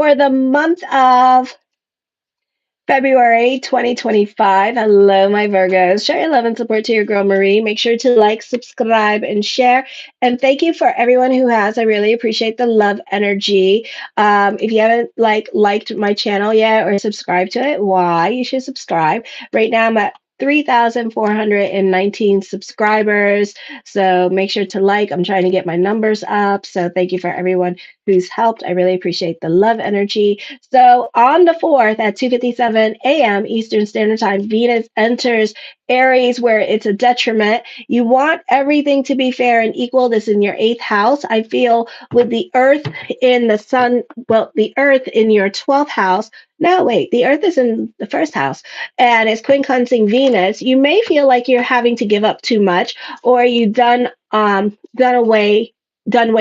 For the month of February 2025. Hello, my Virgos. Show your love and support to your girl Marie. Make sure to like, subscribe, and share. And thank you for everyone who has. I really appreciate the love energy. If you haven't liked my channel yet or subscribed to it, why you should subscribe. Right now I'm at 3,419 subscribers. So make sure to like. I'm trying to get my numbers up. So thank you for everyone who's helped. I really appreciate the love energy. So on the 4th at 2:57 a.m. Eastern Standard Time, Venus enters Aries where it's a detriment. You want everything to be fair and equal. This is in your 8th house. I feel with the earth in the sun, well, the earth in your 12th house. No, wait, the earth is in the 1st house and it's quincunxing Venus. You may feel like you're having to give up too much or you've done way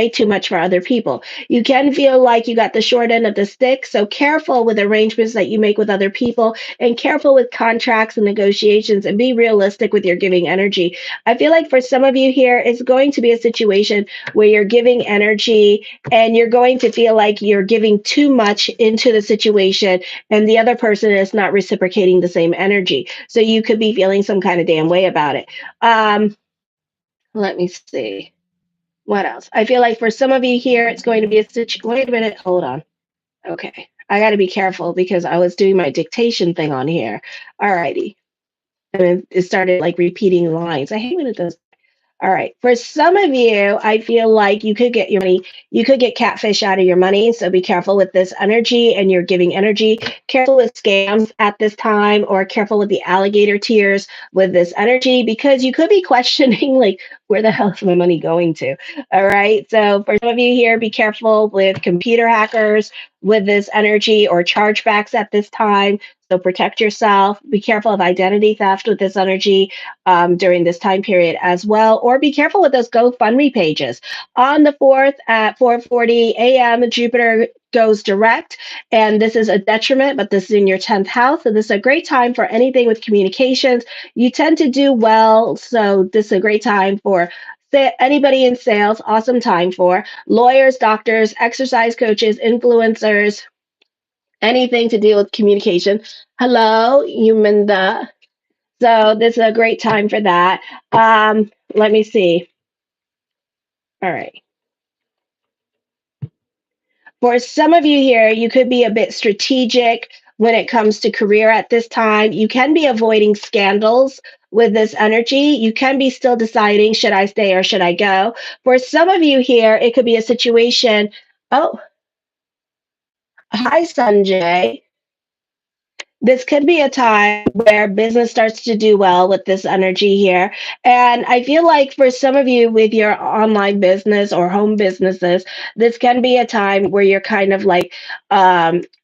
too much for other people. You can feel like you got the short end of the stick. So careful with arrangements that you make with other people and careful with contracts and negotiations and be realistic with your giving energy. I feel like for some of you here, it's going to be a situation where you're giving energy and you're going to feel like you're giving too much into the situation and the other person is not reciprocating the same energy. So you could be feeling some kind of damn way about it. Let me see. What else? I feel like for some of you here, it's going to be a situation. Wait a minute. Hold on. Okay. I got to be careful because I was doing my dictation thing on here. All righty. And it started like repeating lines. I hate when it does. All right. For some of you, I feel like you could get your money, you could get catfish out of your money. So be careful with this energy and you're giving energy. Careful with scams at this time or careful with the alligator tears with this energy because you could be questioning, like, where the hell is my money going to? All right. So for some of you here, be careful with computer hackers with this energy or chargebacks at this time. So protect yourself. Be careful of identity theft with this energy during this time period as well. Or be careful with those GoFundMe pages. On the 4th at 4:40 a.m., Jupiter goes direct, and this is a detriment, but this is in your 10th house. So this is a great time for anything with communications. You tend to do well, so this is a great time for anybody in sales. Awesome time for lawyers, doctors, exercise coaches, influencers, anything to do with communication. Hello, Yuminda. So this is a great time for that. Let me see. All right. For some of you here, you could be a bit strategic when it comes to career at this time. You can be avoiding scandals with this energy. You can be still deciding, should I stay or should I go? For some of you here, it could be a situation. Oh, hi, Sanjay. This could be a time where business starts to do well with this energy here. And I feel like for some of you with your online business or home businesses, this can be a time where you're kind of like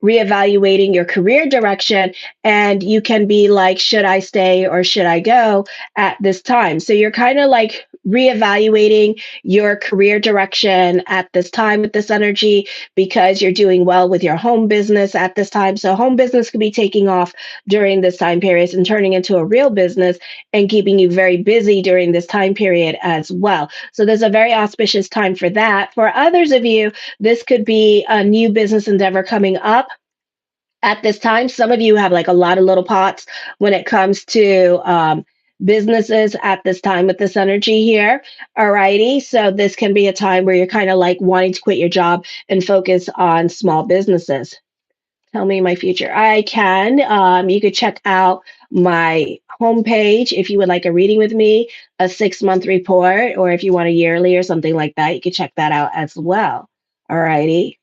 reevaluating your career direction and you can be like, should I stay or should I go at this time? So you're kind of like reevaluating your career direction at this time with this energy because you're doing well with your home business at this time. So home business could be taking off during this time period and turning into a real business and keeping you very busy during this time period as well. So there's a very auspicious time for that. For others of you, this could be a new business endeavor coming up at this time. Some of you have like a lot of little pots when it comes to businesses at this time with this energy here. Alrighty. So this can be a time where you're kind of like wanting to quit your job and focus on small businesses. Tell me my future. I can. You could check out my homepage if you would like a reading with me, a 6-month report, or if you want a yearly or something like that, you could check that out as well. Alrighty.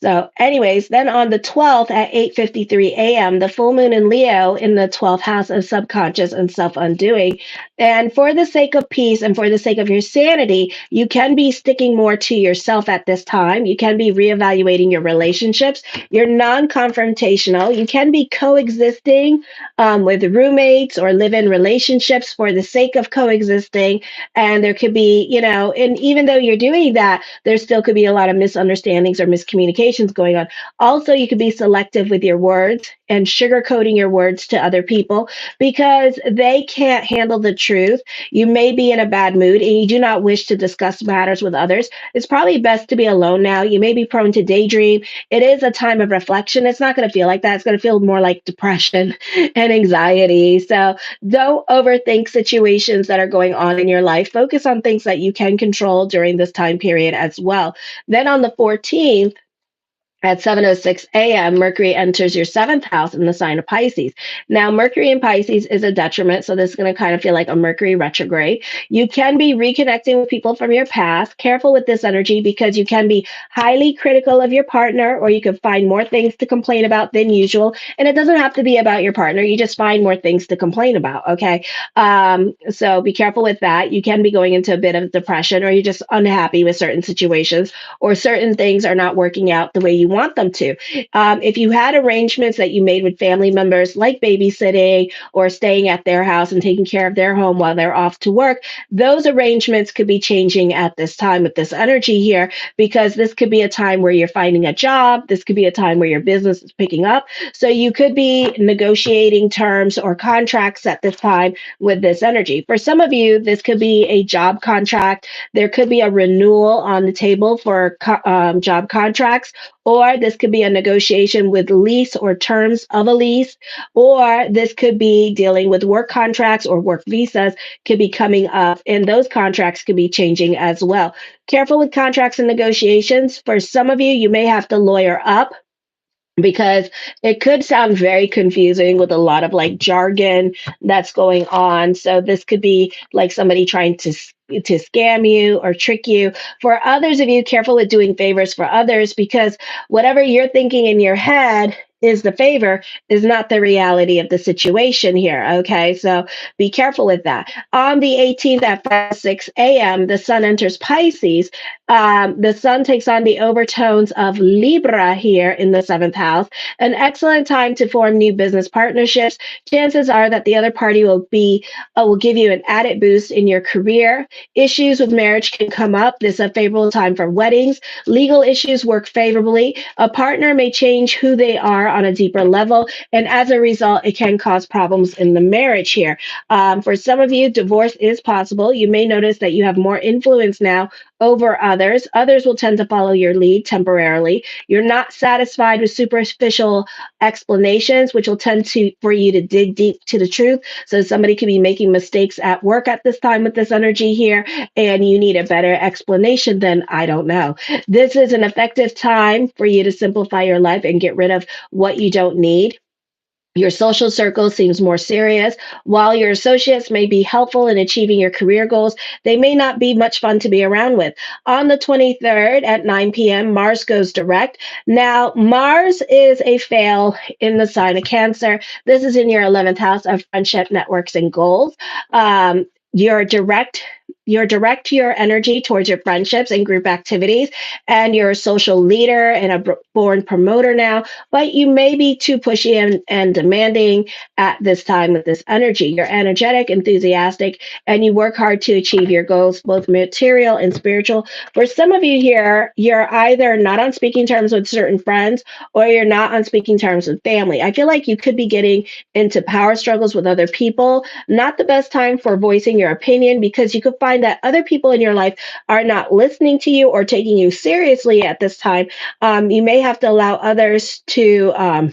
So, anyways, then on the 12th at 8:53 a.m., the full moon in Leo in the 12th house of subconscious and self-undoing. And for the sake of peace and for the sake of your sanity, you can be sticking more to yourself at this time. You can be reevaluating your relationships. You're non-confrontational. You can be coexisting with roommates or live-in relationships for the sake of coexisting. And there could be, and even though you're doing that, there still could be a lot of misunderstandings or miscommunication negotiations going on. Also, you could be selective with your words and sugarcoating your words to other people because they can't handle the truth. You may be in a bad mood and you do not wish to discuss matters with others. It's probably best to be alone now. You may be prone to daydream. It is a time of reflection. It's not going to feel like that. It's going to feel more like depression and anxiety. So don't overthink situations that are going on in your life. Focus on things that you can control during this time period as well. Then on the 14th, at 7:06 a.m., Mercury enters your seventh house in the sign of Pisces. Now, Mercury in Pisces is a detriment, so this is going to kind of feel like a Mercury retrograde. You can be reconnecting with people from your past. Careful with this energy because you can be highly critical of your partner, or you could find more things to complain about than usual. And it doesn't have to be about your partner, you just find more things to complain about, okay? So be careful with that. You can be going into a bit of depression, or you're just unhappy with certain situations, or certain things are not working out the way you want them to. If you had arrangements that you made with family members, like babysitting or staying at their house and taking care of their home while they're off to work, those arrangements could be changing at this time with this energy here, because this could be a time where you're finding a job. This could be a time where your business is picking up. So you could be negotiating terms or contracts at this time with this energy. For some of you, this could be a job contract. There could be a renewal on the table for job contracts, or this could be a negotiation with lease or terms of a lease, or this could be dealing with work contracts or work visas could be coming up, and those contracts could be changing as well. Careful with contracts and negotiations. For some of you, you may have to lawyer up because it could sound very confusing with a lot of like jargon that's going on. So this could be like somebody trying to scam you or trick you. For others of you, careful with doing favors for others, because whatever you're thinking in your head is the favor is not the reality of the situation here. Okay, so be careful with that. On the 18th at 5:06 a.m., the sun enters Pisces. The sun takes on the overtones of Libra here in the seventh house. An excellent time to form new business partnerships. Chances are that the other party will give you an added boost in your career. Issues with marriage can come up. This is a favorable time for weddings. Legal issues work favorably. A partner may change who they are on a deeper level, and as a result, it can cause problems in the marriage here. For some of you, divorce is possible. You may notice that you have more influence now over others. Others will tend to follow your lead temporarily. You're not satisfied with superficial explanations, which will tend to for you to dig deep to the truth. So somebody could be making mistakes at work at this time with this energy here, and you need a better explanation than I don't know. This is an effective time for you to simplify your life and get rid of what you don't need. Your social circle seems more serious. While your associates may be helpful in achieving your career goals, they may not be much fun to be around with. On the 23rd at 9 p.m., Mars goes direct. Now, Mars is a fail in the sign of Cancer. This is in your 11th house of friendship, networks, and goals. Um, your direct your energy towards your friendships and group activities, and you're a social leader and a born promoter now, but you may be too pushy and demanding at this time with this energy. You're energetic, enthusiastic, and you work hard to achieve your goals, both material and spiritual. For some of you here, you're either not on speaking terms with certain friends, or you're not on speaking terms with family. I feel like you could be getting into power struggles with other people. Not the best time for voicing your opinion, because you could find that other people in your life are not listening to you or taking you seriously at this time. You may have to allow others to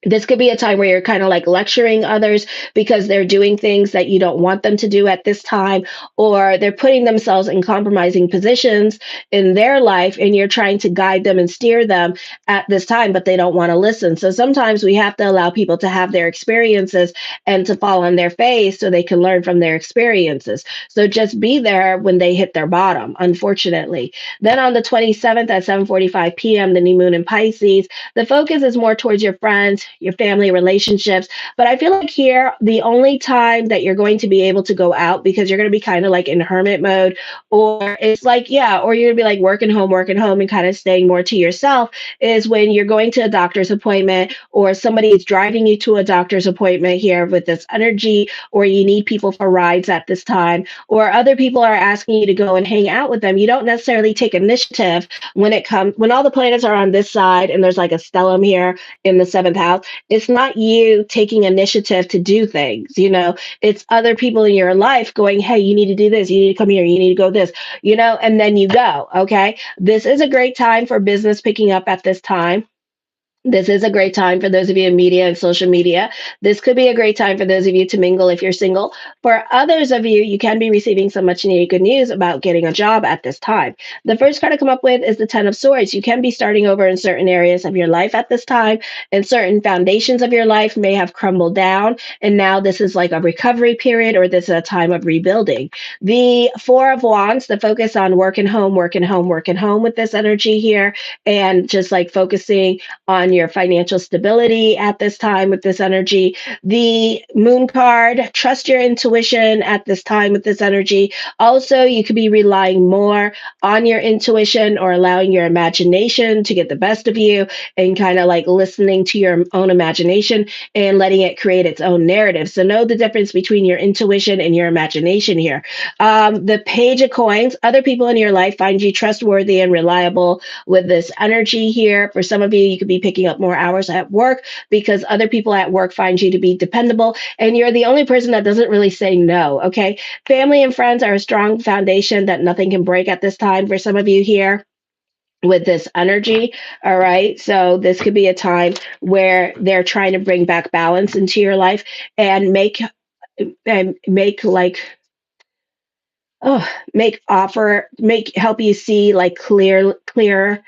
this could be a time where you're kind of like lecturing others because they're doing things that you don't want them to do at this time, or they're putting themselves in compromising positions in their life, and you're trying to guide them and steer them at this time, but they don't want to listen. So sometimes we have to allow people to have their experiences and to fall on their face so they can learn from their experiences. So just be there when they hit their bottom, unfortunately. Then on the 27th at 7:45 p.m., the new moon in Pisces, the focus is more towards your friends, your family relationships. But I feel like here, the only time that you're going to be able to go out because you're going to be kind of like in hermit mode, or it's like, yeah, or you're going to be like working home, and kind of staying more to yourself is when you're going to a doctor's appointment or somebody is driving you to a doctor's appointment here with this energy, or you need people for rides at this time, or other people are asking you to go and hang out with them. You don't necessarily take initiative when all the planets are on this side and there's like a stellium here in the seventh house. It's not you taking initiative to do things, it's other people in your life going, hey, you need to do this, you need to come here, you need to go this, and then you go. Okay. This is a great time for business picking up at this time. This is a great time for those of you in media and social media. This could be a great time for those of you to mingle if you're single. For others of you, you can be receiving some much needed good news about getting a job at this time. The first card to come up with is the Ten of Swords. You can be starting over in certain areas of your life at this time, and certain foundations of your life may have crumbled down. And now this is like a recovery period, or this is a time of rebuilding. The Four of Wands, the focus on working home, working home, working home with this energy here, and just like focusing on your financial stability at this time with this energy. The Moon card, trust your intuition at this time with this energy. Also, you could be relying more on your intuition or allowing your imagination to get the best of you, and kind of like listening to your own imagination and letting it create its own narrative. So know the difference between your intuition and your imagination here. The Page of Coins, other people in your life find you trustworthy and reliable with this energy here. For some of you, you could be picking up more hours at work because other people at work find you to be dependable, and you're the only person that doesn't really say no. Okay. Family and friends are a strong foundation that nothing can break at this time for some of you here with this energy. All right. So this could be a time where they're trying to bring back balance into your life and make like, oh, help you see like clear,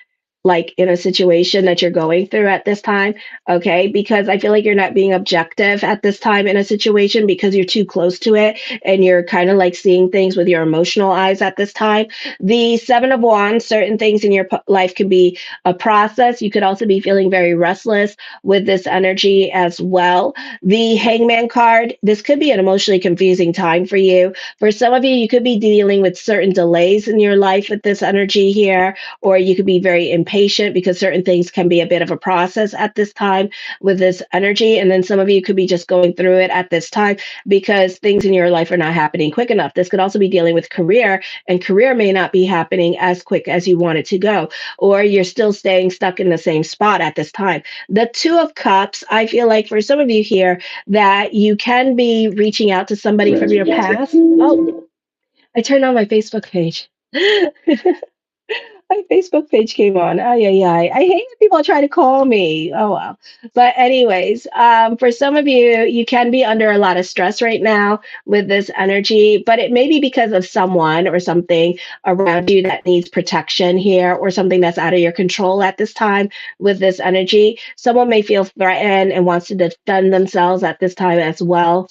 like in a situation that you're going through at this time. Okay. Because I feel like you're not being objective at this time in a situation because you're too close to it, and you're kind of like seeing things with your emotional eyes at this time. The Seven of Wands, certain things in your life can be a process. You could also be feeling very restless with this energy as well. The Hangman card, this could be an emotionally confusing time for you. For some of you, you could be dealing with certain delays in your life with this energy here, or you could be very impatient because certain things can be a bit of a process at this time with this energy. And then some of you could be just going through it at this time because things in your life are not happening quick enough. This could also be dealing with career, and career may not be happening as quick as you want it to go, or you're still staying stuck in the same spot at this time. The Two of Cups, I feel like for some of you here that you can be reaching out to somebody from your past. Oh, I turned on my Facebook page. My Facebook page came on. Ay, ay, ay. I hate when people try to call me. Oh, well. But, anyways, for some of you, you can be under a lot of stress right now with this energy, but it may be because of someone or something around you that needs protection here, or something that's out of your control at this time with this energy. Someone may feel threatened and wants to defend themselves at this time as well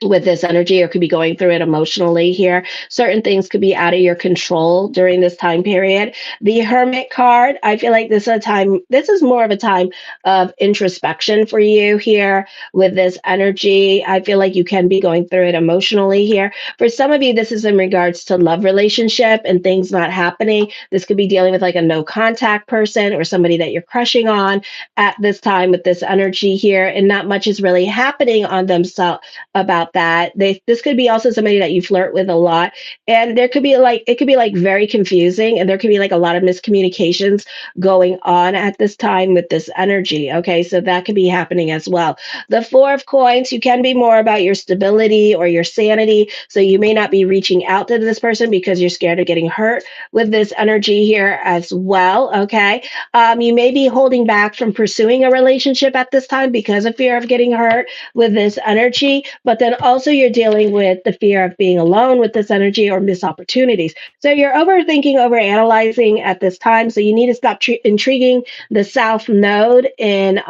with this energy, or could be going through it emotionally here. Certain things could be out of your control during this time period. The Hermit card, I feel like this is more of a time of introspection for you here with this energy. I feel like you can be going through it emotionally here. For some of you, this is in regards to love relationship and things not happening. This could be dealing with like a no contact person or somebody that you're crushing on at this time with this energy here, and not much is really happening on themselves about that. This could be also somebody that you flirt with a lot, and it could be like very confusing, and there could be like a lot of miscommunications going on at this time with this energy. Okay, so that could be happening as well. The Four of Coins, you can be more about your stability or your sanity, so you may not be reaching out to this person because you're scared of getting hurt with this energy here as well. Okay, you may be holding back from pursuing a relationship at this time because of fear of getting hurt with this energy, but then also you're dealing with the fear of being alone with this energy or missed opportunities. So you're overthinking, overanalyzing at this time. So you need to stop intriguing the South Node in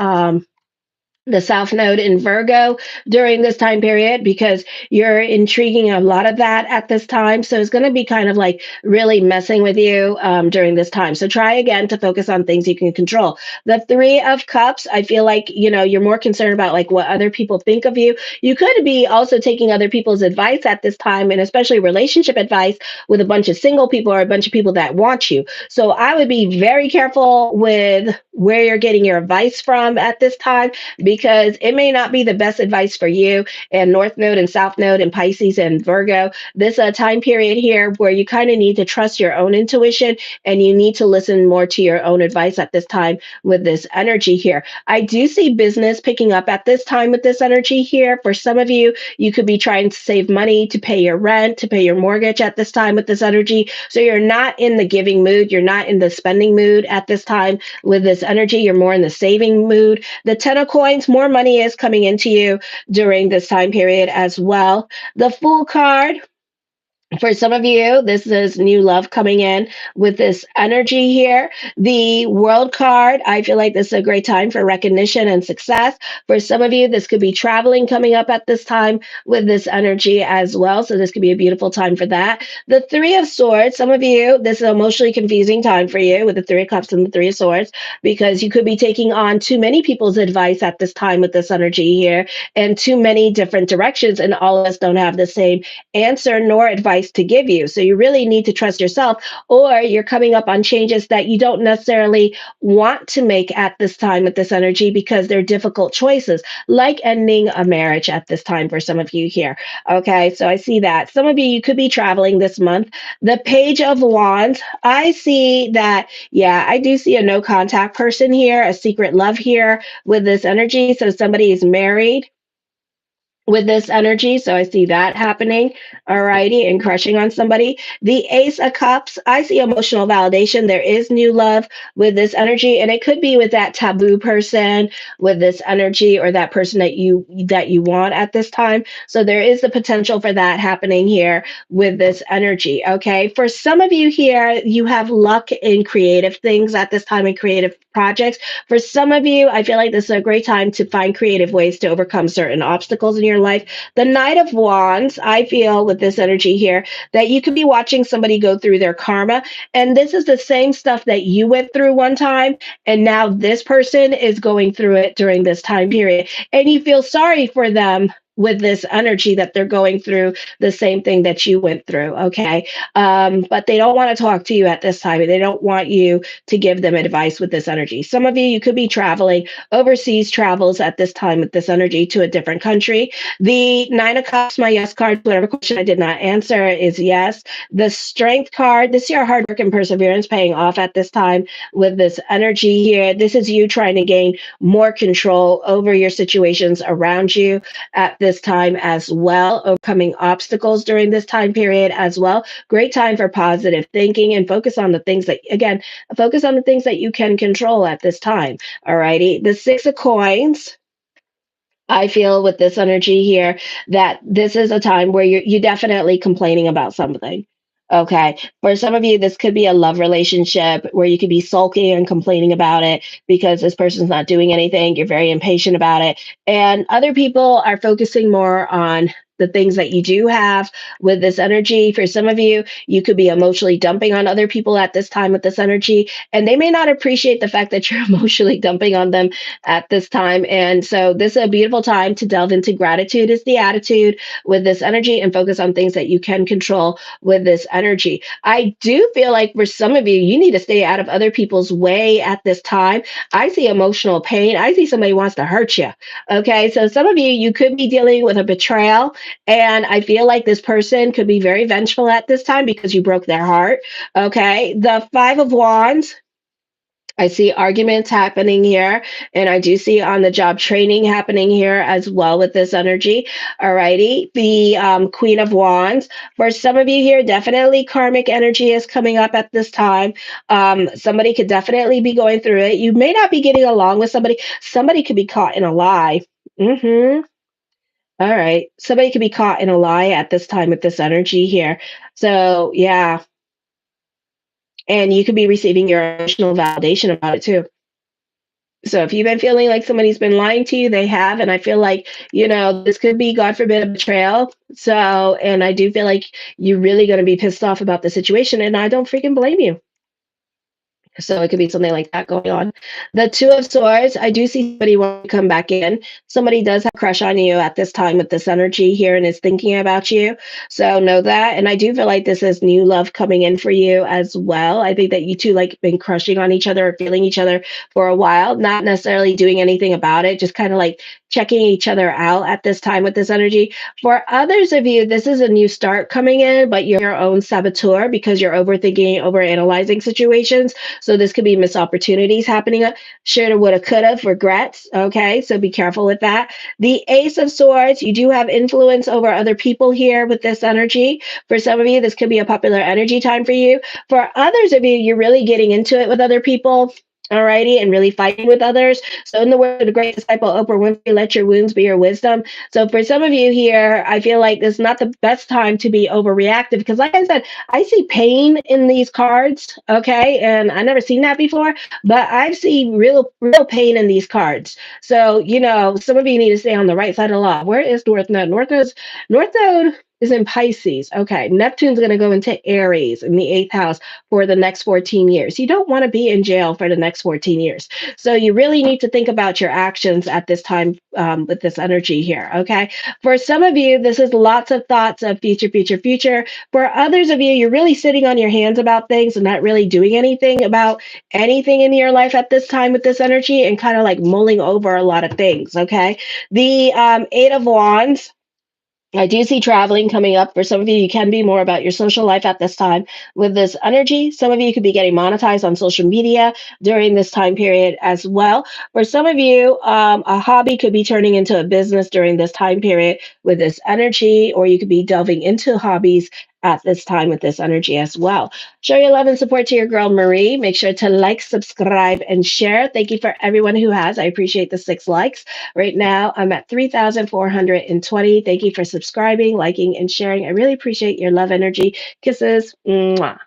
the South Node in Virgo during this time period because you're intriguing a lot of that at this time. So it's going to be kind of like really messing with you during this time. So try again to focus on things you can control. The Three of Cups, I feel like, you're more concerned about like what other people think of you. You could be also taking other people's advice at this time, and especially relationship advice with a bunch of single people or a bunch of people that want you. So I would be very careful with where you're getting your advice from at this time because it may not be the best advice for you. And North Node and South Node and Pisces and Virgo, this time period here where you kind of need to trust your own intuition and you need to listen more to your own advice at this time with this energy here. I do see business picking up at this time with this energy here. For some of you, you could be trying to save money to pay your rent, to pay your mortgage at this time with this energy. So you're not in the giving mood, you're not in the spending mood at this time with this energy. You're more in the saving mood. The Ten of Coins, more money is coming into you during this time period as well. The Fool card, for some of you, this is new love coming in with this energy here. The World card, I feel like this is a great time for recognition and success. For some of you, this could be traveling coming up at this time with this energy as well. So this could be a beautiful time for that. The Three of Swords, some of you, this is an emotionally confusing time for you with the Three of Cups and the Three of Swords because you could be taking on too many people's advice at this time with this energy here and too many different directions. And all of us don't have the same answer nor advice to give you. So you really need to trust yourself, or you're coming up on changes that you don't necessarily want to make at this time with this energy because they're difficult choices, like ending a marriage at this time for some of you here. Okay, so I see that. Some of you, you could be traveling this month. The Page of Wands, I see that, yeah, I do see a no contact person here, a secret love here with this energy. So somebody is married with this energy. So I see that happening. All righty. And crushing on somebody. The Ace of Cups, I see emotional validation. There is new love with this energy. And it could be with that taboo person with this energy or that person that you want at this time. So there is the potential for that happening here with this energy. Okay. For some of you here, you have luck in creative things at this time in creative projects. For some of you, I feel like this is a great time to find creative ways to overcome certain obstacles in your life. The Knight of Wands, I feel with this energy here that you could be watching somebody go through their karma. And this is the same stuff that you went through one time. And now this person is going through it during this time period. And you feel sorry for them with this energy that they're going through the same thing that you went through. Okay. But they don't want to talk to you at this time. They don't want you to give them advice with this energy. Some of you, you could be traveling overseas travels at this time with this energy to a different country. The Nine of Cups, my yes card, whatever question I did not answer is yes. The Strength card, this is your hard work and perseverance paying off at this time with this energy here. This is you trying to gain more control over your situations around you at this time as well, overcoming obstacles during this time period as well. Great time for positive thinking and focus on the things that, again, focus on the things that you can control at this time. All righty. The Six of Coins, I feel with this energy here that this is a time where you're definitely complaining about something. Okay. For some of you, this could be a love relationship where you could be sulking and complaining about it because this person's not doing anything. You're very impatient about it. And other people are focusing more on the things that you do have with this energy. For some of you, you could be emotionally dumping on other people at this time with this energy, and they may not appreciate the fact that you're emotionally dumping on them at this time. And so this is a beautiful time to delve into gratitude is the attitude with this energy and focus on things that you can control with this energy. I do feel like for some of you, you need to stay out of other people's way at this time. I see emotional pain. I see somebody wants to hurt you. Okay. So some of you, you could be dealing with a betrayal. And I feel like this person could be very vengeful at this time because you broke their heart. Okay. The Five of Wands, I see arguments happening here, and I do see on the job training happening here as well with this energy. All righty. The Queen of Wands. For some of you here, definitely karmic energy is coming up at this time. Somebody could definitely be going through it. You may not be getting along with somebody. Somebody could be caught in a lie. Mm-hmm. All right. Somebody could be caught in a lie at this time with this energy here. So, yeah. And you could be receiving your emotional validation about it too. So if you've been feeling like somebody's been lying to you, they have, and I feel like, this could be, God forbid, a betrayal. So, and I do feel like you're really going to be pissed off about the situation, and I don't freaking blame you. So it could be something like that going on. The Two of Swords, I do see somebody want to come back in. Somebody does have a crush on you at this time with this energy here and is thinking about you. So know that. And I do feel like this is new love coming in for you as well. I think that you two like been crushing on each other or feeling each other for a while, not necessarily doing anything about it, just kind of like checking each other out at this time with this energy. For others of you, this is a new start coming in, but you're your own saboteur because you're overthinking, overanalyzing situations. So this could be missed opportunities happening. Shoulda, woulda, coulda, regrets. Okay, so be careful with that. The Ace of Swords, you do have influence over other people here with this energy. For some of you, this could be a popular energy time for you. For others of you, you're really getting into it with other people. Alrighty, and really fighting with others. So, in the word of the great disciple Oprah Winfrey, let your wounds be your wisdom. So, for some of you here, I feel like this is not the best time to be overreactive because, like I said, I see pain in these cards, okay? And I never seen that before, but I've seen real pain in these cards. So, some of you need to stay on the right side of the law. Where is North Node? North Node is in Pisces. Okay. Neptune's going to go into Aries in the eighth house for the next 14 years. You don't want to be in jail for the next 14 years. So you really need to think about your actions at this time with this energy here. Okay. For some of you, this is lots of thoughts of future, future, future. For others of you, you're really sitting on your hands about things and not really doing anything about anything in your life at this time with this energy and kind of like mulling over a lot of things. Okay. The Eight of Wands. I do see traveling coming up. For some of you, you can be more about your social life at this time with this energy. Some of you could be getting monetized on social media during this time period as well. For some of you, a hobby could be turning into a business during this time period with this energy, or you could be delving into hobbies at this time with this energy as well. Show your love and support to your girl Marie. Make sure to like, subscribe, and share. Thank you for everyone who has. I appreciate the 6 likes. Right now, I'm at 3,420. Thank you for subscribing, liking, and sharing. I really appreciate your love energy. Kisses. Mwah.